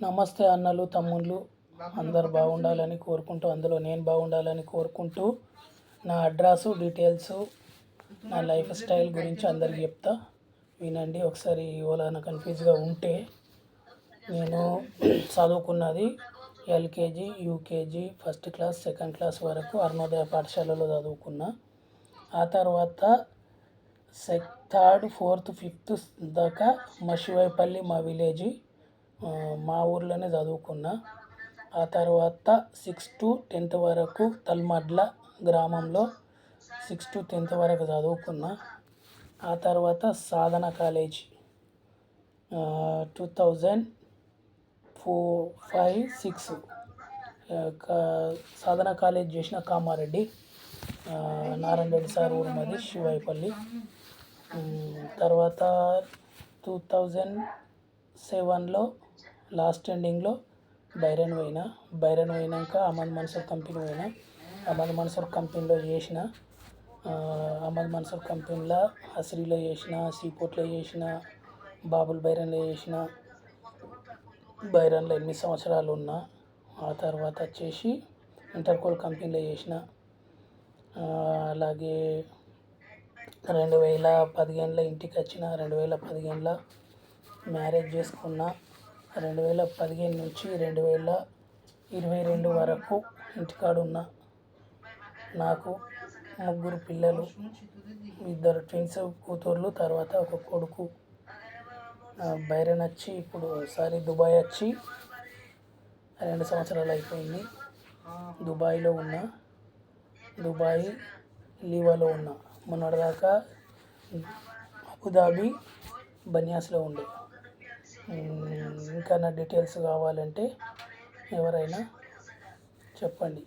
నమస్తే అన్నలు తమ్ముళ్ళు అందరు బాగుండాలని కోరుకుంటూ అందులో నేను బాగుండాలని కోరుకుంటూ నా అడ్రస్ డీటెయిల్స్ నా లైఫ్ స్టైల్ గురించి అందరికి చెప్తా వినండి. ఒకసారి ఎవరైనా కన్ఫ్యూజ్గా ఉంటే నేను చదువుకున్నది LKG UKG first class second class వరకు అరుణోదయ పాఠశాలలో చదువుకున్నా. ఆ తర్వాత థర్డ్ ఫోర్త్ ఫిఫ్త్ దాకా మషివాయిపల్లి మా విలేజ్ మా ఊర్లోనే చదువుకున్నా. ఆ తర్వాత 6 to 10th వరకు తల్మడ్ల గ్రామంలో 6 to 10th వరకు చదువుకున్నా. ఆ తర్వాత సాధన కాలేజ్ 2005-6 సాధన కాలేజ్ చేసిన కామారెడ్డి నారాయణ రెడ్డి సార్ ఊరు మాది శివాయిపల్లి. తర్వాత 2007లో లాస్ట్ ఎండింగ్లో బైరన్ పోయినాక అహ్మద్ మన్సూర్ కంపెనీ పోయినా. అహ్మద్ మన్సూర్ కంపెనీలో చేసిన. అహ్మద్ మన్సూర్ కంపెనీలో హస్రీలో చేసిన, సీపోర్ట్లో చేసిన, బాబుల్ బైరన్లో చేసిన. బైరన్లో 8 సంవత్సరాలు ఉన్నా. ఆ తర్వాత వచ్చేసి ఇంటర్కోల్ కంపెనీలో చేసిన. అలాగే 2015లో ఇంటికి వచ్చిన. 2015లో మ్యారేజ్ చేసుకున్నా. 2015 నుంచి 2022 వరకు ఇంటికాడ ఉన్నా. నాకు 3 పిల్లలు, 2 ట్విన్స్ కూతుర్లు, తర్వాత ఒక కొడుకు. బైరన్ వచ్చి ఇప్పుడు దుబాయ్ వచ్చి 2 సంవత్సరాలు అయిపోయింది. దుబాయ్లో ఉన్నా. దుబాయ్ లీవాలో ఉన్నా. మొన్నటిదాకా అబుదాబి బన్యాస్లో ఉండే. ఇంకా నా డీటెయిల్స్ కావాలంటే ఎవరైనా చెప్పండి.